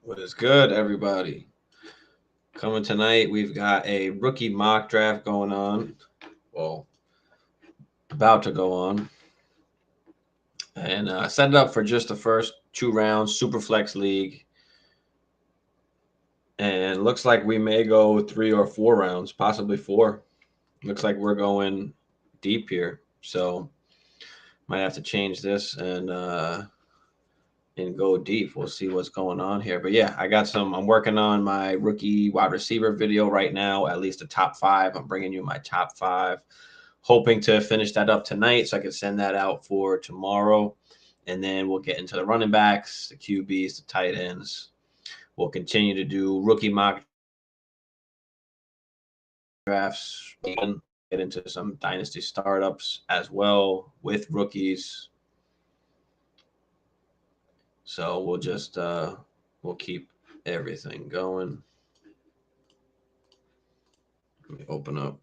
What is good, everybody? Coming tonight, we've got a rookie mock draft going on. Well, about to go on. And set it up for just the first 2 rounds, Superflex League. And looks like we may go 3 or 4 rounds, possibly 4. Looks like we're going deep here. So might have to change this and go deep. We'll see what's going on here. But yeah, I'm working on my rookie wide receiver video right now, at least the top 5. I'm bringing you my top 5, hoping to finish that up tonight so I can send that out for tomorrow. And then we'll get into the running backs, the QBs, the tight ends. We'll continue to do rookie mock drafts, and get into some dynasty startups as well with rookies. So we'll just we'll keep everything going. Let me open up.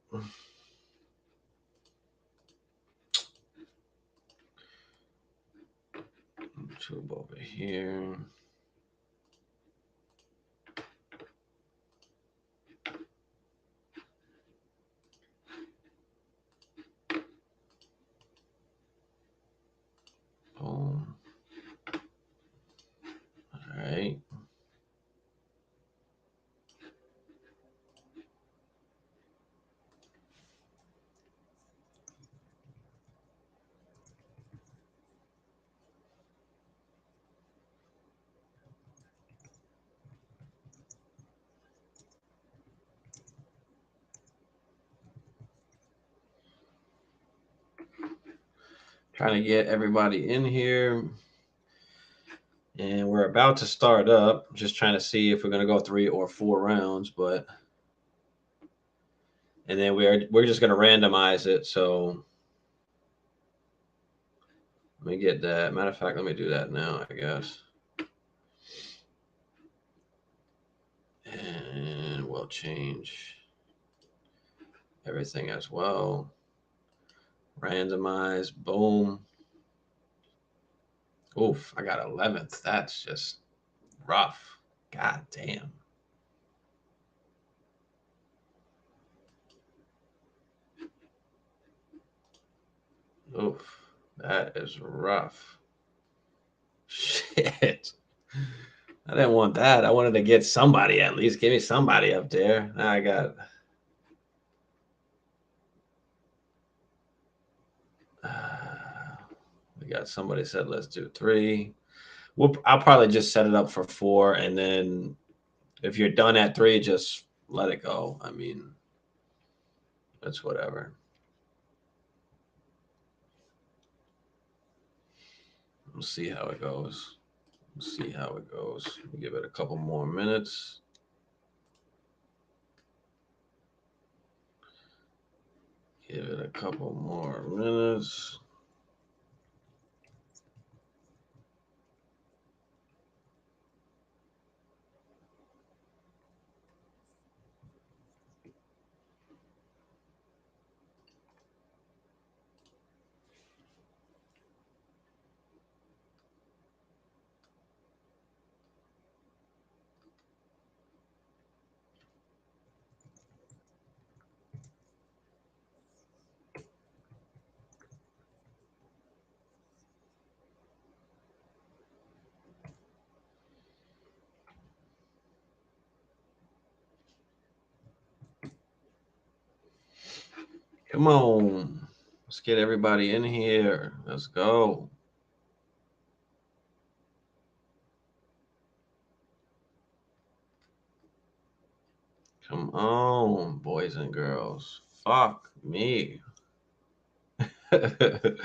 YouTube over here. Boom. All right. Trying to get everybody in here. And we're about to start up. Just trying to see if we're going to go 3 or 4 rounds, but and then we're just going to randomize it. So let me get that. Matter of fact, let me do that now, I guess. And we'll change everything as well. Randomize. Boom. Oof, I got 11th. That's just rough. God damn. Oof, that is rough. Shit. I didn't want that. I wanted to get somebody at least. Give me somebody up there. Now I got. We got somebody said let's do 3. I'll probably just set it up for 4, and then if you're done at 3, just let it go. I mean, that's whatever. We'll see how it goes. We'll see how it goes. We'll give it a couple more minutes. Give it a couple more minutes. Come on. Let's get everybody in here. Let's go. Come on, boys and girls. Fuck me. I'm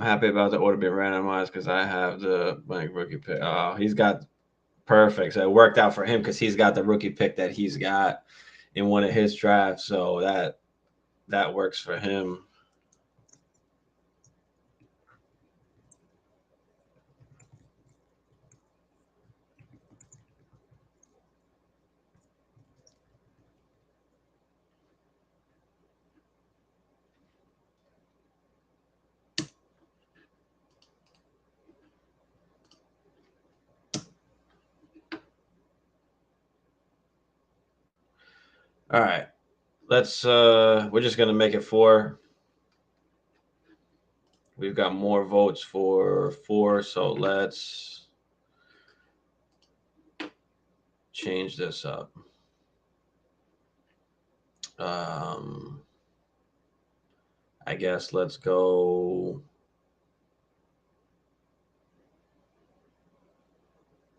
happy about the order being randomized because I have the blank rookie pick. Oh, he's got perfect. So it worked out for him because he's got the rookie pick that he's got in one of his drafts. So that works for him. All right. Let's we're just gonna make it 4. We've got more votes for 4, so let's change this up. I guess let's go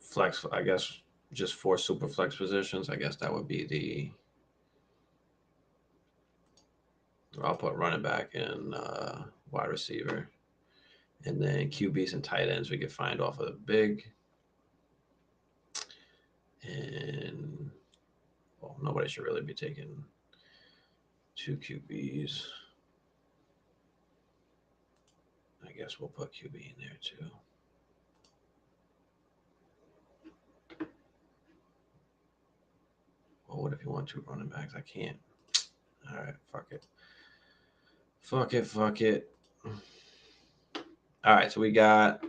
flex. I guess just 4 super flex positions. I guess that would be the. I'll put running back and wide receiver, and then QBs and tight ends we could find off of the big. And well, nobody should really be taking 2 QBs. I guess we'll put QB in there too. Well, what if you want 2 running backs? I can't. All right, fuck it. Fuck it, fuck it. All right, so we got.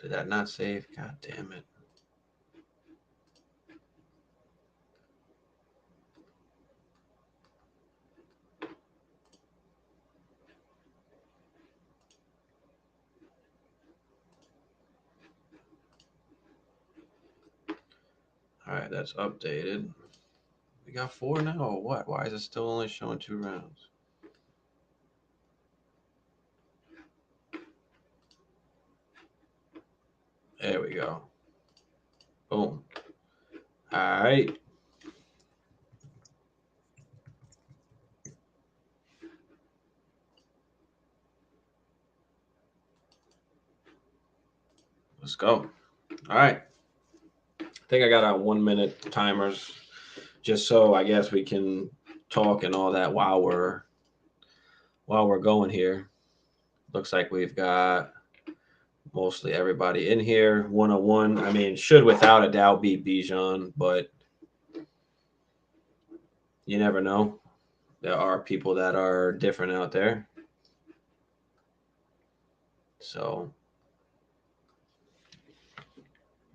Did that not save? God damn it. All right, that's updated. We got 4 now or what? Why is it still only showing 2 rounds? There we go. Boom. All right. Let's go. All right. I think I got our 1 minute timers just so I guess we can talk and all that while we're going here. Looks like we've got mostly everybody in here. 101. I mean, should without a doubt be Bijan, but you never know. There are people that are different out there. So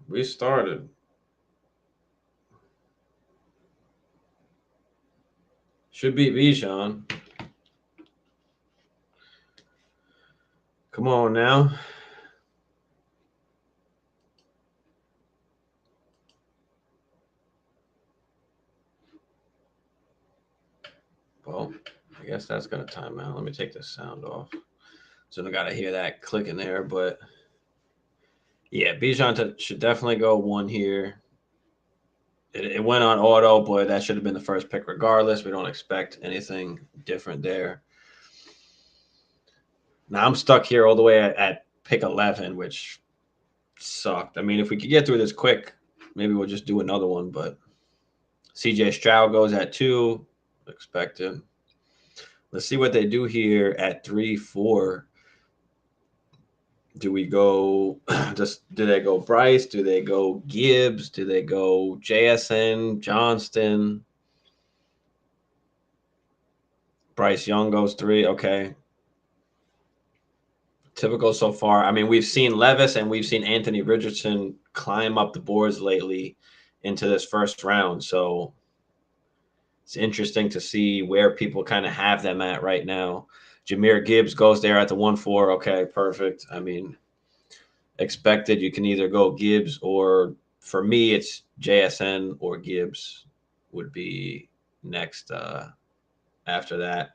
we started. Should be Bijan. Come on now. Well, I guess that's going to time out. Let me take the sound off. So I got to hear that clicking there. But yeah, Bijan should definitely go 1 here. It went on auto, but that should have been the first pick regardless. We don't expect anything different there. Now I'm stuck here all the way at pick 11, which sucked. I mean, if we could get through this quick, maybe we'll just do another one. But CJ Stroud goes at 2, expected. Let's see what they do here at 3, 4. Do we go do they go Bryce? Do they go Gibbs? Do they go JSN, Johnston? Bryce Young goes 3. Okay. Typical so far. I mean, we've seen Levis and we've seen Anthony Richardson climb up the boards lately into this first round. So it's interesting to see where people kind of have them at right now. Jahmyr Gibbs goes there at the 1-4. Okay, perfect. I mean, expected. You can either go Gibbs or for me, it's JSN or Gibbs would be next after that.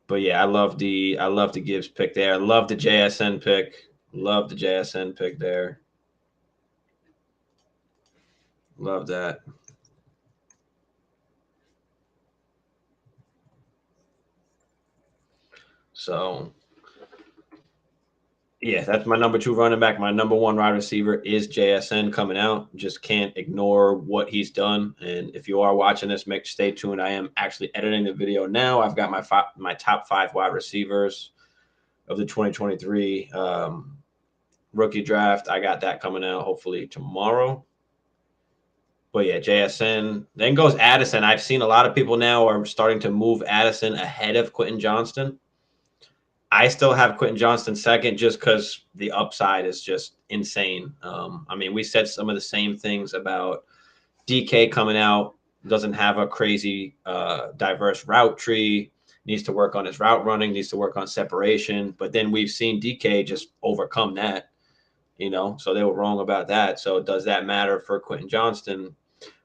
But yeah, I love the Gibbs pick there. I love the JSN pick. Love the JSN pick there. Love that. So yeah, that's my number 2 running back. My number 1 wide receiver is JSN coming out. Just can't ignore what he's done. And if you are watching this, stay tuned. I am actually editing the video now. I've got my top 5 wide receivers of the 2023 rookie draft. I got that coming out hopefully tomorrow. But yeah, JSN. Then goes Addison. I've seen a lot of people now are starting to move Addison ahead of Quentin Johnston. I still have Quentin Johnston second just because the upside is just insane. I mean, we said some of the same things about DK coming out, doesn't have a crazy diverse route tree, needs to work on his route running, needs to work on separation. But then we've seen DK just overcome that, so they were wrong about that. So does that matter for Quentin Johnston?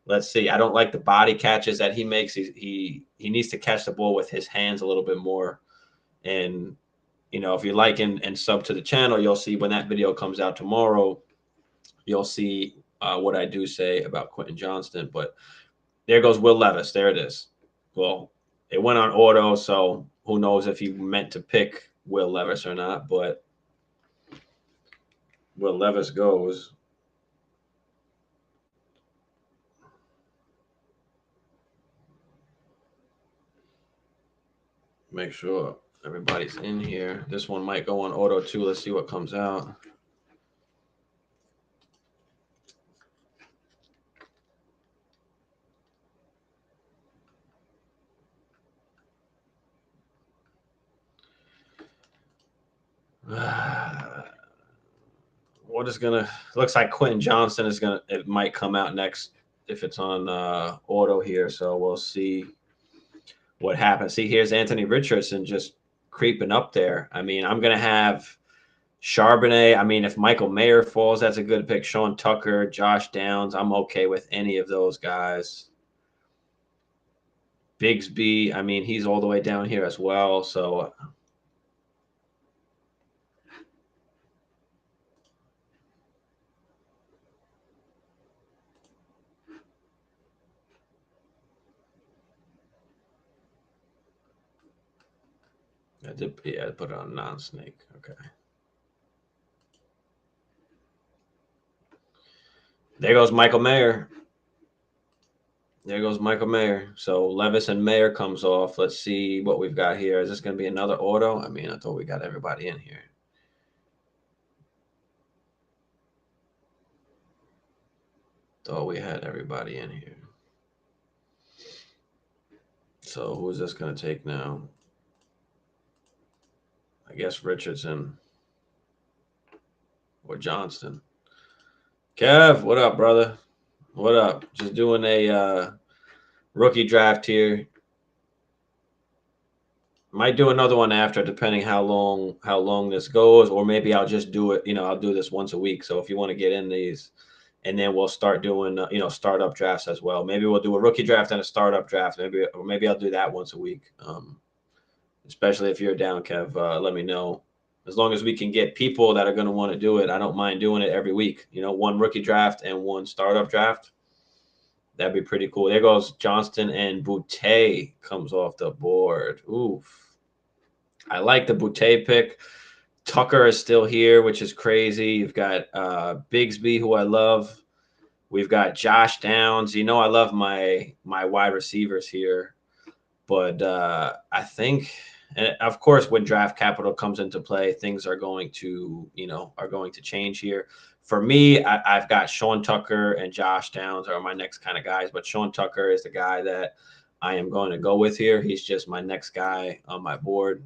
Let's see. I don't like the body catches that he makes. He needs to catch the ball with his hands a little bit more. And if you like and sub to the channel, you'll see when that video comes out tomorrow, you'll see what I do say about Quentin Johnston. But there goes Will Levis. There it is. Well, it went on auto, so who knows if he meant to pick Will Levis or not. But Will Levis goes. Make sure everybody's in here. This one might go on auto too. Let's see what comes out. What is gonna looks like Quentin Johnston is gonna it might come out next if it's on auto here. So we'll see what happens. See, here's Anthony Richardson just creeping up there. I mean, I'm gonna have Charbonnet. I mean, if Michael Mayer falls, that's a good pick. Sean Tucker, Josh Downs. I'm okay with any of those guys. Bigsby, I mean, he's all the way down here as well. So I put it on non-snake. Okay. There goes Michael Mayer. There goes Michael Mayer. So Levis and Mayer comes off. Let's see what we've got here. Is this going to be another auto? I mean, I thought we got everybody in here. Thought we had everybody in here. So who's this going to take now? I guess Richardson or Johnston. Kev, what up, brother? What up? Just doing a rookie draft here. Might do another one after, depending how long this goes, or maybe I'll just do it. I'll do this once a week. So if you want to get in these, and then we'll start doing startup drafts as well. Maybe we'll do a rookie draft and a startup draft. Maybe I'll do that once a week. Especially if you're down, Kev. Let me know. As long as we can get people that are going to want to do it, I don't mind doing it every week. One rookie draft and one startup draft. That'd be pretty cool. There goes Johnston, and Boutte comes off the board. Oof. I like the Boutte pick. Tucker is still here, which is crazy. You've got Bigsby, who I love. We've got Josh Downs. I love my wide receivers here. But I think, and of course, when draft capital comes into play, things are going to change here. For me, I've got Sean Tucker and Josh Downs are my next kind of guys, but Sean Tucker is the guy that I am going to go with here. He's just my next guy on my board.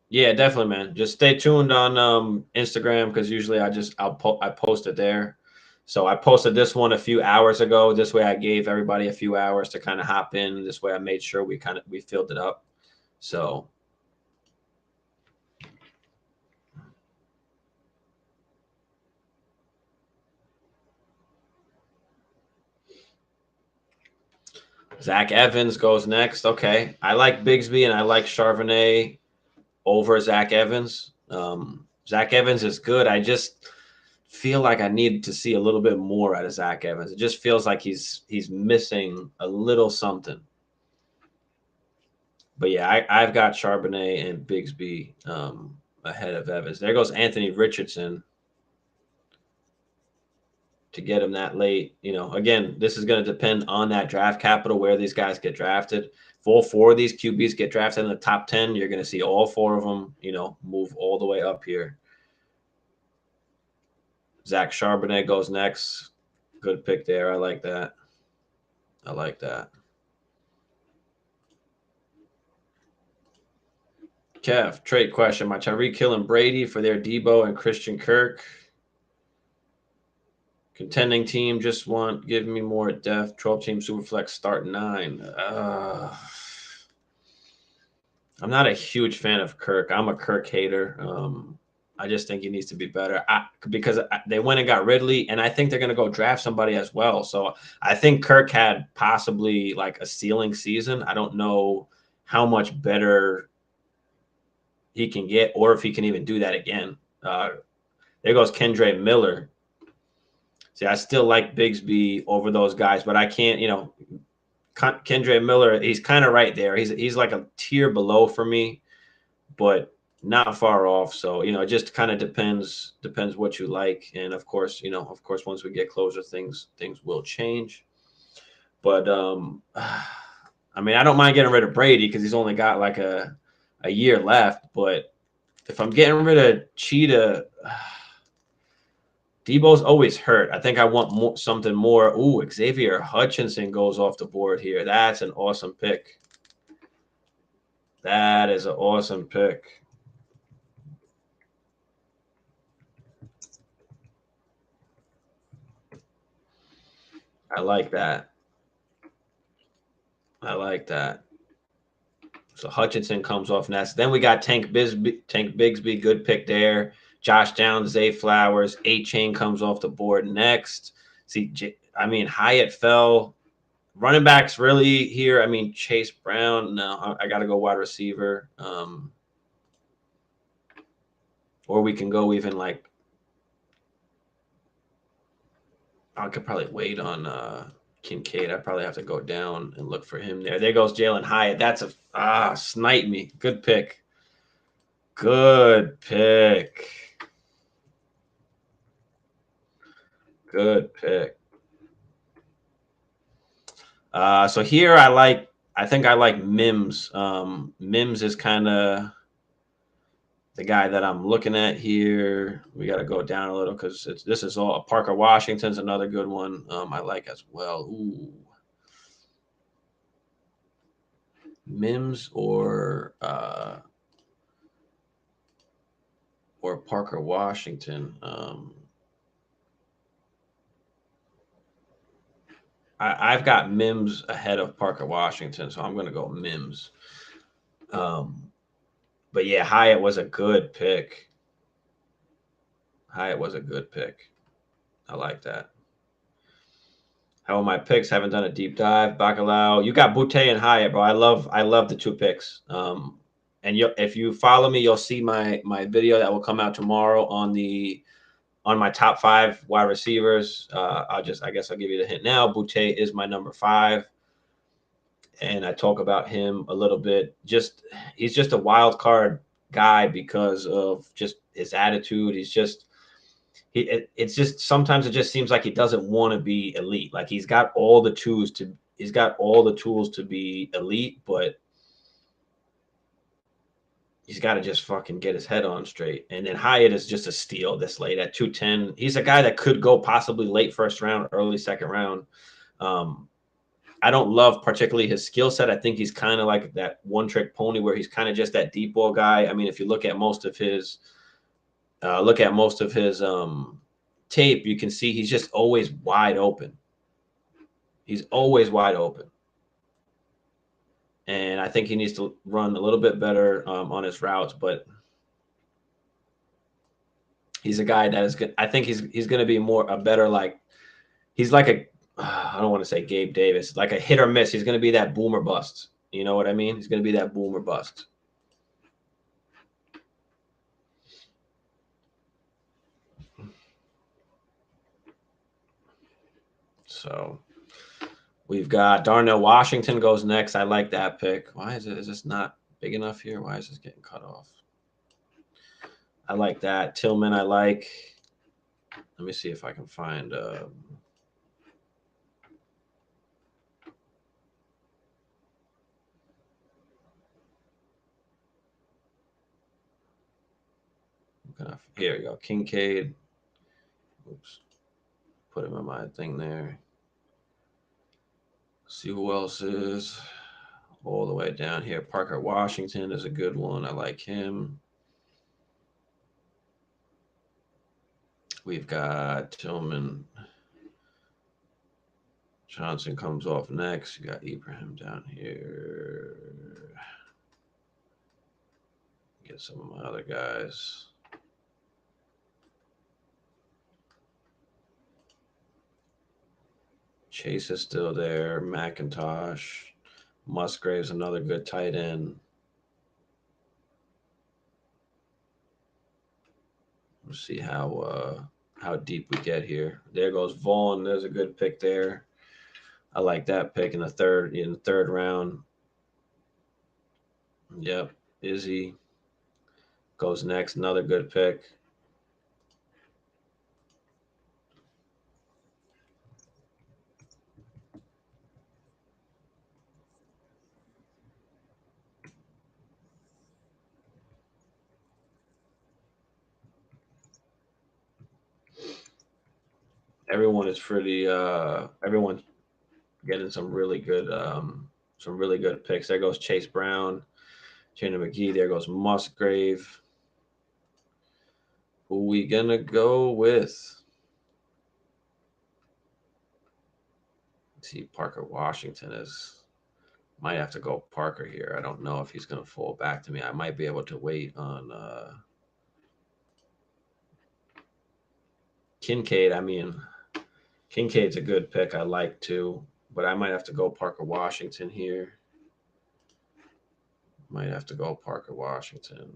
Yeah, definitely, man. Just stay tuned on Instagram because usually I post it there. So I posted this one a few hours ago. This way I gave everybody a few hours to kind of hop in. This way I made sure we filled it up. So Zach Evans goes next. Okay. I like Bigsby and I like Charbonnet over Zach Evans. Zach Evans is good. I just feel like I need to see a little bit more out of Zach Evans. It just feels like he's missing a little something. But yeah, I've got Charbonnet and Bigsby ahead of Evans. There goes Anthony Richardson to get him that late. Again, this is going to depend on that draft capital where these guys get drafted. If all four of these QBs get drafted in the top 10, you're going to see all four of them, move all the way up here. Zach Charbonnet goes next. Good pick there. I like that. I like that. Kev, trade question. My Tyreek Hill and Brady for their Debo and Christian Kirk. Contending team just want give me more depth. 12-team Superflex start 9. I'm not a huge fan of Kirk. I'm a Kirk hater. I just think he needs to be better because they went and got Ridley, and I think they're going to go draft somebody as well. So I think Kirk had possibly like a ceiling season. I don't know how much better he can get or if he can even do that again. There goes Kendre Miller. See, I still like Bigsby over those guys, but I can't, Kendre Miller, he's kind of right there. He's like a tier below for me, but not far off. So, it just kind of depends what you like. And of course, once we get closer, things will change. But I mean, I don't mind getting rid of Brady because he's only got like a year left. But if I'm getting rid of Cheetah, Debo's always hurt. I think I want something more. Ooh, Xavier Hutchinson goes off the board here. That's an awesome pick. That is an awesome pick. I like that. I like that. So Hutchinson comes off next. Then we got Tank Bigsby, good pick there. Josh Downs, Zay Flowers, A-Chain comes off the board next. See, I mean, Hyatt fell. Running backs really here. I mean, Chase Brown. No, I got to go wide receiver. Or we can go even like, I could probably wait on Kincaid. I probably have to go down and look for him there. There goes Jalen Hyatt. That's snipe me. Good pick. Good pick. Good pick. So here I think I like Mims. Mims is kind of the guy that I'm looking at here. We got to go down a little because this is all Parker Washington's another good one. I like as well. Ooh. Mims or Parker Washington. I've got Mims ahead of Parker Washington, so I'm going to go Mims. But yeah, Hyatt was a good pick. I like that. How are my picks? Haven't done a deep dive. Bacalao. You got Boutte and Hyatt, bro. I love the 2 picks. And if you follow me, you'll see my video that will come out tomorrow on my top 5 wide receivers. I guess I'll give you the hint now. Boutte is my number 5. And I talk about him a little bit. He's just a wild card guy because of just his attitude. It's just sometimes it just seems like he doesn't want to be elite. Like he's got all the tools to be elite, but he's got to just fucking get his head on straight. And then Hyatt is just a steal this late at 210. He's a guy that could go possibly late first round, early second round. I don't love particularly his skill set. I think he's kind of like that one-trick pony where he's kind of just that deep ball guy. I mean, if you look at most of his tape, you can see he's just always wide open. He's always wide open. And I think he needs to run a little bit better on his routes, but he's a guy that is good. I think he's going to be he's like I don't want to say Gabe Davis, like a hit or miss. He's going to be that boomer bust. You know what I mean? He's going to be that boomer bust. So we've got Darnell Washington goes next. I like that pick. Why is this not big enough here? Why is this getting cut off? I like that. Tillman, I like. Let me see if I can find. Here we go. Kincaid. Oops. Put him in my thing there. See who else is all the way down here. Parker Washington is a good one. I like him. We've got Tillman. Johnson comes off next. You got Ibrahim down here. Get some of my other guys. Chase is still there. McIntosh. Musgrave's another good tight end. We'll see how deep we get here. There goes Vaughn. There's a good pick there. I like that pick in the third round. Yep. Izzy goes next. Another good pick. Everyone is pretty everyone's getting some really good picks. There goes Chase Brown, Chandler McGee, there goes Musgrave. Who we gonna go with? Let's see, Parker Washington is might have to go Parker here. I don't know if he's gonna fall back to me. I might be able to wait on Kincaid. I mean, Kincaid's a good pick. I like too, but I might have to go Parker Washington here. Might have to go Parker Washington.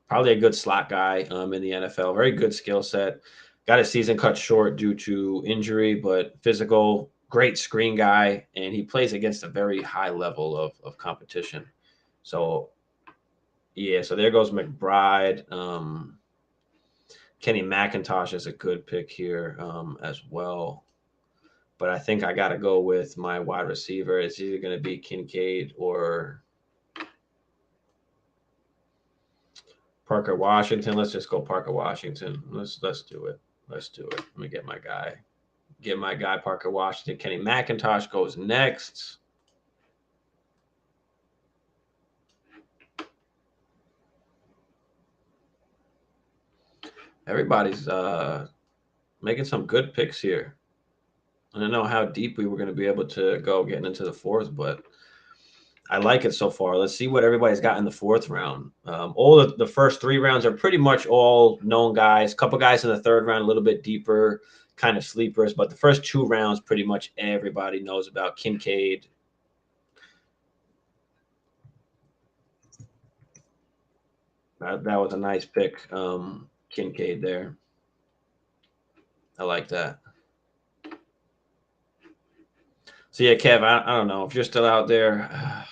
Probably a good slot guy in the NFL. Very good skill set. Got his season cut short due to injury, but physical, great screen guy, and he plays against a very high level of competition. So, yeah, so there goes McBride. Kenny McIntosh is a good pick here as well. But I think I got to go with my wide receiver. It's either going to be Kincaid or Parker Washington. Let's just go Parker Washington. Let's do it. Let's do it. Let me get my guy. Get my guy Parker Washington. Kenny McIntosh goes next. Everybody's making some good picks here. I don't know how deep we were going to be able to go getting into the fourth, but I like it so far. Let's see what everybody's got in the fourth round. All the first three rounds are pretty much all known guys. A couple guys in the third round, a little bit deeper, kind of sleepers. But the first two rounds, pretty much everybody knows about. Kincaid. That was a nice pick, Kincaid there. I like that. So yeah, Kev, I don't know if you're still out there.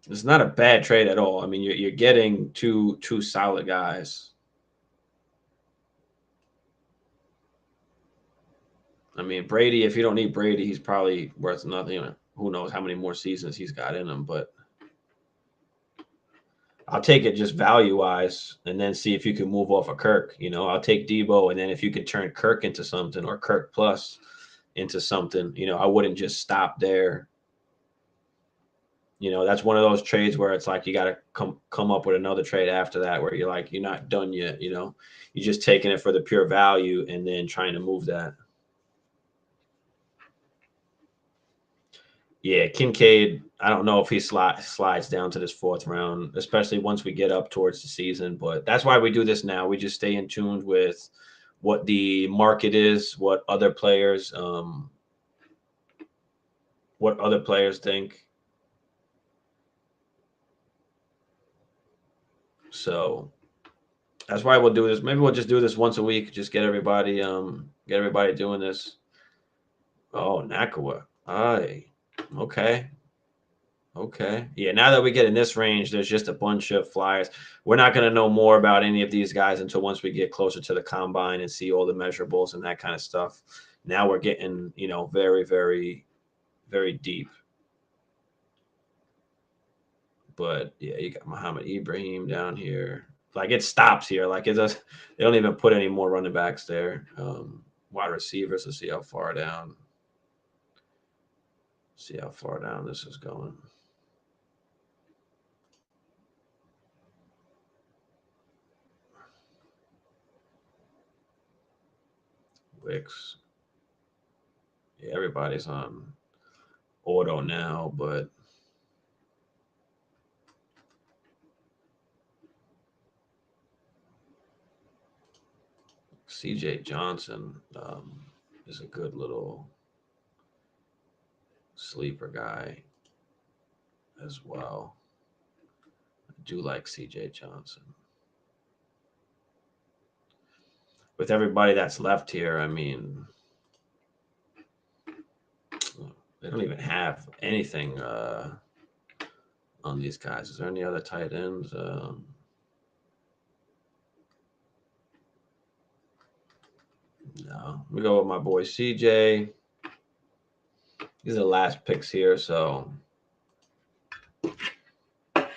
It's not a bad trade at all. I mean, you're getting two solid guys. I mean, Brady, if you don't need Brady, he's probably worth nothing. Who knows how many more seasons he's got in him, but I'll take it just value wise and then see if you can move off of Kirk. I'll take Debo, and then if you can turn Kirk into something or Kirk plus into something, I wouldn't just stop there. That's one of those trades where it's like you got to come up with another trade after that where you're not done yet. You're just taking it for the pure value and then trying to move that. Yeah, Kincaid, I don't know if he slides down to this fourth round, especially once we get up towards the season. But that's why we do this now. We just stay in tune with what the market is, what other players think. So that's why we'll do this. Maybe we'll just do this once a week. Just get everybody doing this. Oh, Nakua. Aye. Okay. Okay. Yeah, now that we get in this range, there's just a bunch of flyers. We're not going to know more about any of these guys until once we get closer to the combine and see all the measurables and that kind of stuff. Now we're getting, very, very, very deep. But yeah, you got Muhammad Ibrahim down here. Like it stops here. Like it does. They don't even put any more running backs there. Wide receivers. Let's see how far down. See how far down this is going. picks. Yeah, everybody's on auto now, but CJ Johnson is a good little sleeper guy as well. I do like CJ Johnson. With everybody that's left here, I mean, they don't even have anything on these guys. Is there any other tight ends? No. We go with my boy CJ. These are the last picks here, so that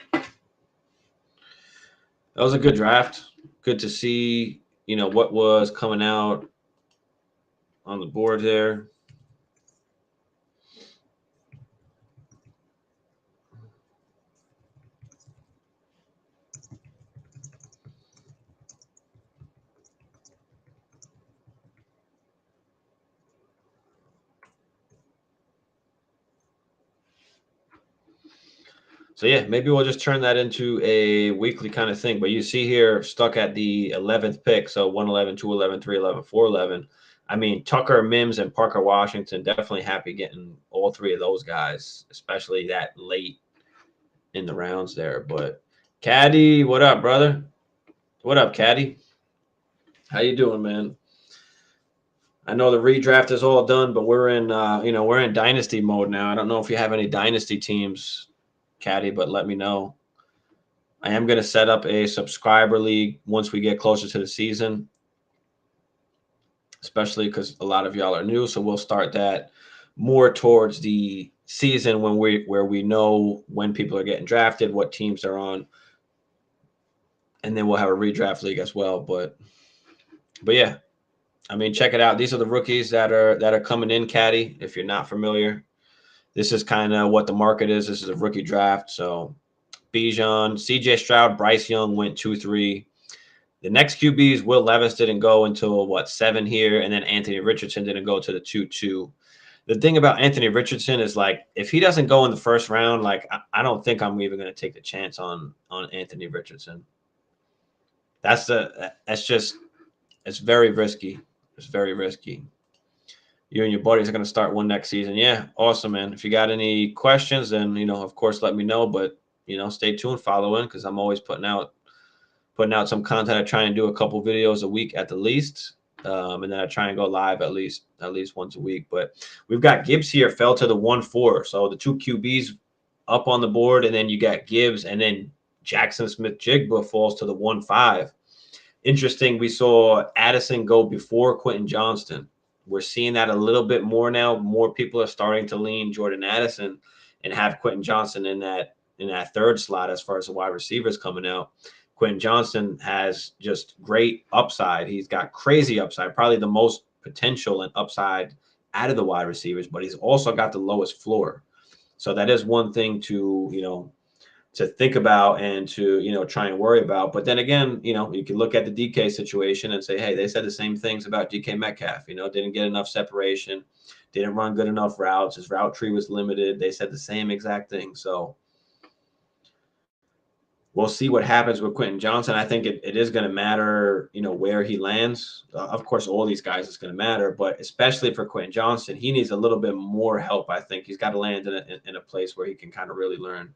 was a good draft. Good to see, what was coming out on the board there. So yeah, maybe we'll just turn that into a weekly kind of thing. But you see here, stuck at the 11th pick, so 111, 211, 311, 411. I mean, Tucker, Mims, and Parker Washington, definitely happy getting all three of those guys, especially that late in the rounds there. But Caddy, what up, brother? What up, Caddy? How you doing, man? I know the redraft is all done, but we're in we're in dynasty mode now. I don't know if you have any dynasty teams, Caddy, but let me know. I am going to set up a subscriber league once we get closer to the season, especially because a lot of y'all are new. So we'll start that more towards the season where we know when people are getting drafted, what teams are on, and then we'll have a redraft league as well. But yeah, I mean, check it out. These are the rookies that are coming in, Caddy. If you're not familiar, this is kind of what the market is. This is a rookie draft. So Bijan, CJ Stroud, Bryce Young went 2-3. The next QBs, Will Levis didn't go until 7 here, and then Anthony Richardson didn't go to the 2-2. The thing about Anthony Richardson is if he doesn't go in the first round, I don't think I'm even going to take the chance on Anthony Richardson. It's very risky. It's very risky. You and your buddies are going to start one next season. Yeah, awesome, man. If you got any questions, then of course, let me know. But stay tuned, follow in, because I'm always putting out some content. I try and do a couple videos a week at the least, and then I try and go live at least once a week. But we've got Gibbs here, fell to the 1-4. So the two QBs up on the board, and then you got Gibbs, and then Jackson Smith-Jigba falls to the 1-5. Interesting, we saw Addison go before Quentin Johnston. We're seeing that a little bit more now. More people are starting to lean Jordan Addison and have Quentin Johnston in that third slot as far as the wide receivers coming out. Quentin Johnston has just great upside. He's got crazy upside, probably the most potential and upside out of the wide receivers, but he's also got the lowest floor. So that is one thing to think about and to try and worry about. But then again, you can look at the DK situation and say, hey, they said the same things about DK Metcalf. Didn't get enough separation, didn't run good enough routes. His route tree was limited. They said the same exact thing. So we'll see what happens with Quentin Johnston. I think it is going to matter, where he lands. Of course, all these guys is going to matter, but especially for Quentin Johnston, he needs a little bit more help. I think he's got to land in a place where he can kind of really learn.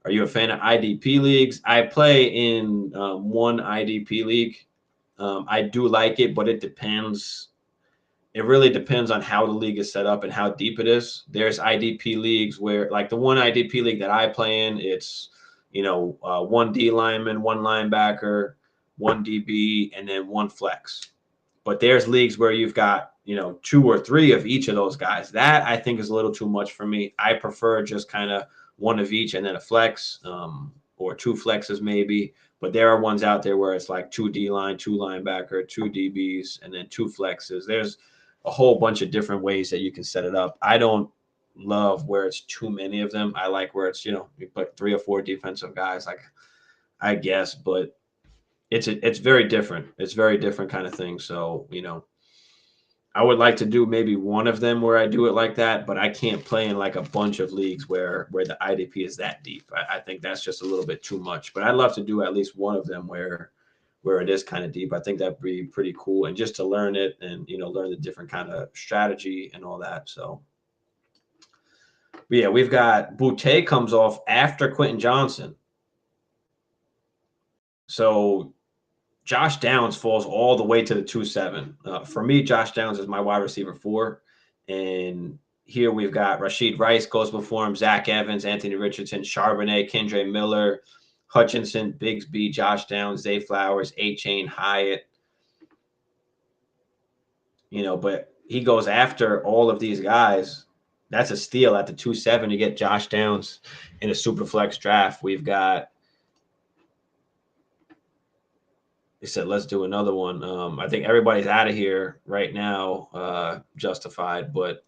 Are you a fan of IDP leagues? I play in one IDP league. I do like it, but it depends. It really depends on how the league is set up and how deep it is. There's IDP leagues where, the one IDP league that I play in, it's one D lineman, one linebacker, one DB, and then one flex. But there's leagues where you've got 2 or 3 of each of those guys. That I think is a little too much for me. I prefer just kind of one of each and then a flex, or 2 flexes maybe. But there are ones out there where it's 2 D line, 2 linebacker, 2 DBs, and then 2 flexes. There's a whole bunch of different ways that you can set it up. I don't love where it's too many of them. I like where it's you put 3 or 4 defensive guys, I guess, but it's very different. It's very different kind of thing. So I would like to do maybe one of them where I do it like that, but I can't play in like a bunch of leagues where the IDP is that deep. I think that's just a little bit too much. But I'd love to do at least one of them where it is kind of deep. I think that'd be pretty cool, and just to learn it and learn the different kind of strategy and all that. So, but yeah, we've got Boutte comes off after Quentin Johnson, so Josh Downs falls all the way to the 2-7. For me, Josh Downs is my wide receiver 4. And here we've got Rashid Rice goes before him, Zach Evans, Anthony Richardson, Charbonnet, Kendre Miller, Hutchinson, Bigsby, Josh Downs, Zay Flowers, A-Chain, Hyatt. But he goes after all of these guys. That's a steal at the 2-7 to get Josh Downs in a super flex draft. We've got he said, let's do another one. I think everybody's out of here right now, justified, but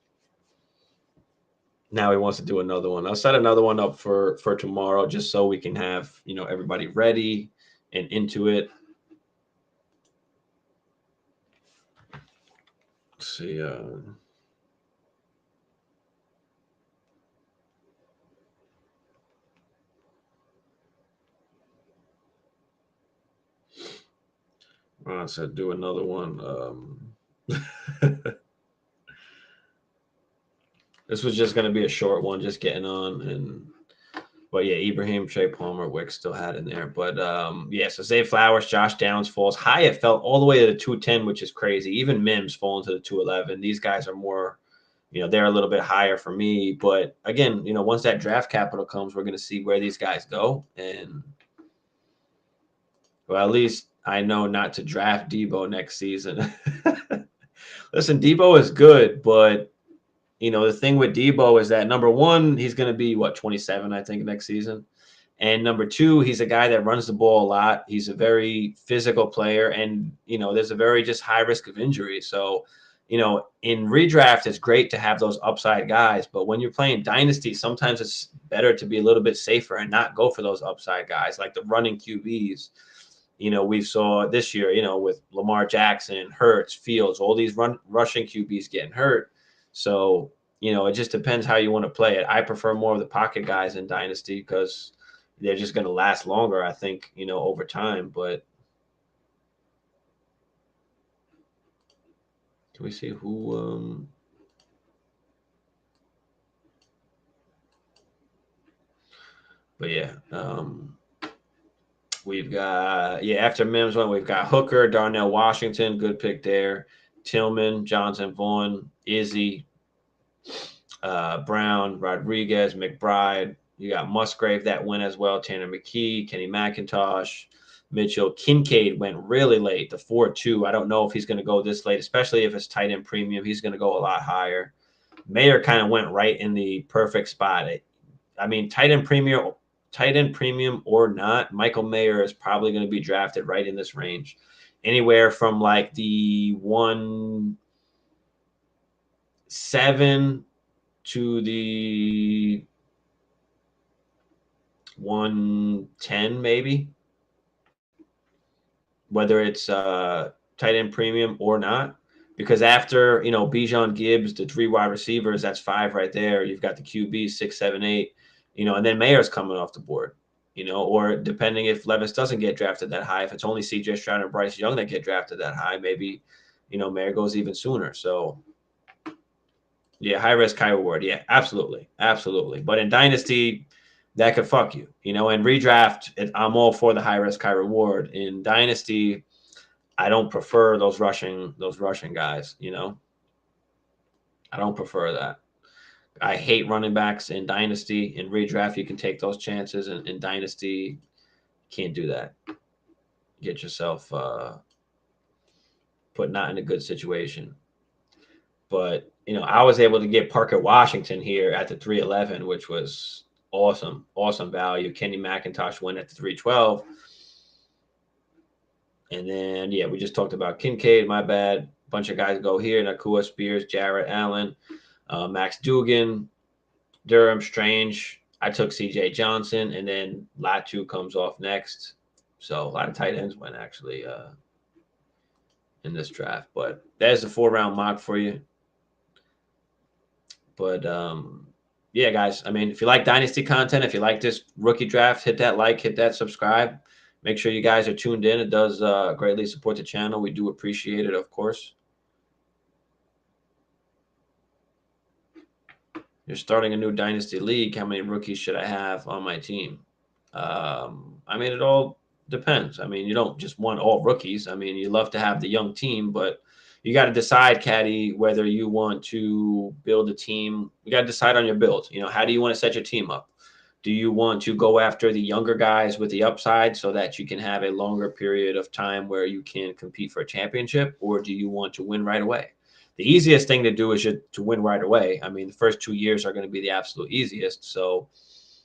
now he wants to do another one. I'll set another one up for tomorrow just so we can have, everybody ready and into it. Let's see. I said do another one. This was just going to be a short one, just getting on. But yeah, Ibrahim, Trey Palmer, Wick still had in there. But yeah, so Zay Flowers, Josh Downs falls. Hyatt fell all the way to the 210, which is crazy. Even Mims falling to the 211. These guys are more, they're a little bit higher for me. But again, once that draft capital comes, we're going to see where these guys go. And well, at least I know not to draft Debo next season. Listen, Debo is good, but the thing with Debo is that number one, he's going to be 27, I think, next season. And number two, he's a guy that runs the ball a lot. He's a very physical player, and there's a very just high risk of injury. So, in redraft, it's great to have those upside guys, but when you're playing Dynasty, sometimes it's better to be a little bit safer and not go for those upside guys like the running QBs. We saw this year, with Lamar Jackson, Hurts, Fields, all these rushing QBs getting hurt. So, it just depends how you want to play it. I prefer more of the pocket guys in Dynasty because they're just going to last longer, I think, over time. But can we see who but yeah, we've got after Mims one, we've got Hooker, Darnell Washington, good pick there. Tillman, Johnson, Vaughn, Izzy, Brown, Rodriguez, McBride. You got Musgrave that went as well. Tanner McKee, Kenny McIntosh, Mitchell. Kincaid went really late, the 4-2. I don't know if he's going to go this late, especially if it's tight end premium. He's going to go a lot higher. Mayer kind of went right in the perfect spot. I mean, tight end premium or not, Michael Mayer is probably going to be drafted right in this range. Anywhere from like the 1-7 to the 110, maybe, whether it's tight end premium or not. Because after, Bijan Gibbs, the 3 wide receivers, that's 5 right there. You've got the QB 6, 7, 8, and then Mayer's coming off the board, or depending if Levis doesn't get drafted that high, if it's only CJ Stroud and Bryce Young that get drafted that high, maybe, Mayer goes even sooner. So, yeah, high risk, high reward. Yeah, absolutely. Absolutely. But in Dynasty, that could fuck you. In redraft, I'm all for the high risk, high reward. In Dynasty, I don't prefer those rushing guys, I don't prefer that. I hate running backs in Dynasty. In redraft, you can take those chances. In Dynasty, can't do that. Get yourself put not in a good situation. But, I was able to get Parker Washington here at the 311, which was awesome value. Kenny McIntosh went at the 312. And then, we just talked about Kincaid, my bad. Bunch of guys go here. Nakua Spears, Jarrett Allen, Max Dugan, Durham Strange. I took CJ Johnson, and then Latu comes off next. So a lot of tight ends went actually in this draft. But there's a 4-round mock for you. But yeah, guys, I mean, if you like Dynasty content, if you like this rookie draft, hit that like, hit that subscribe. Make sure you guys are tuned in. It does greatly support the channel. We do appreciate it, of course. You're starting a new Dynasty league. How many rookies should I have on my team? I mean, it all depends. I mean, you don't just want all rookies. I mean, you love to have the young team, but you got to decide, Caddy, whether you want to build a team. You got to decide on your build. You know, how do you want to set your team up? Do you want to go after the younger guys with the upside so that you can have a longer period of time where you can compete for a championship, or do you want to win right away? The easiest thing to do is to win right away. I mean, the first 2 years are going to be the absolute easiest. So,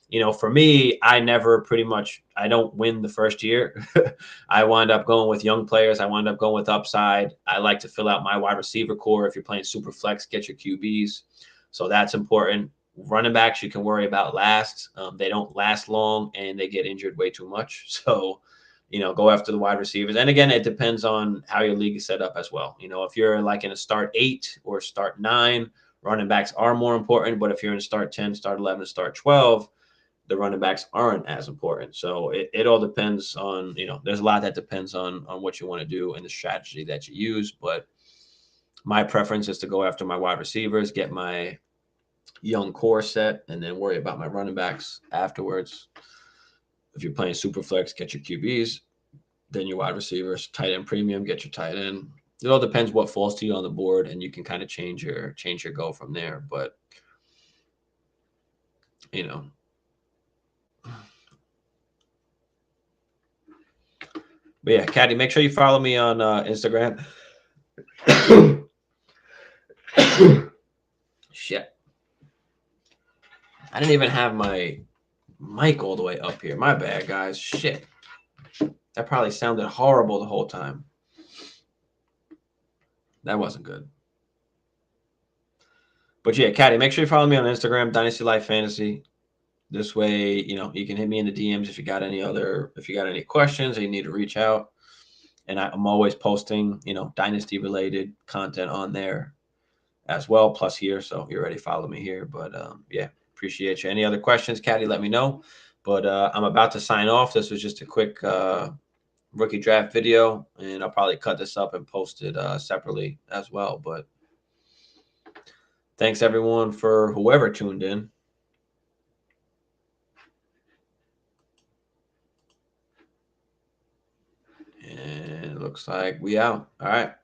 you know, for me, I don't win the first year. I wind up going with young players. I wind up going with upside. I like to fill out my wide receiver core. If you're playing super flex, get your QBs. So that's important. Running backs, you can worry about last. They don't last long and they get injured way too much. So, you know, go after the wide receivers. And again, it depends on how your league is set up as well. You know, if you're like in a start 8 or start 9, running backs are more important. But if you're in start 10, start 11, start 12, the running backs aren't as important. So it all depends on, you know, there's a lot that depends on what you want to do and the strategy that you use. But my preference is to go after my wide receivers, get my young core set, and then worry about my running backs afterwards. If you're playing super flex, get your QBs, then your wide receivers, tight end premium, get your tight end. It all depends what falls to you on the board, and you can kind of change your go from there. But you know, but yeah, Caddy, make sure you follow me on Instagram. Shit, I didn't even have my mic all the way up here. My bad, guys. Shit, that probably sounded horrible the whole time. That wasn't good. But yeah, Caddy, make sure you follow me on Instagram, Dynasty Life Fantasy. This way, you know, you can hit me in the DMs if you got any questions or you need to reach out. And I'm always posting, you know, Dynasty related content on there as well, plus here. So you already follow me here. But yeah, appreciate you. Any other questions, Caddy, let me know. But I'm about to sign off. This was just a quick rookie draft video, and I'll probably cut this up and post it separately as well. But thanks everyone for whoever tuned in. And it looks like we out. All right.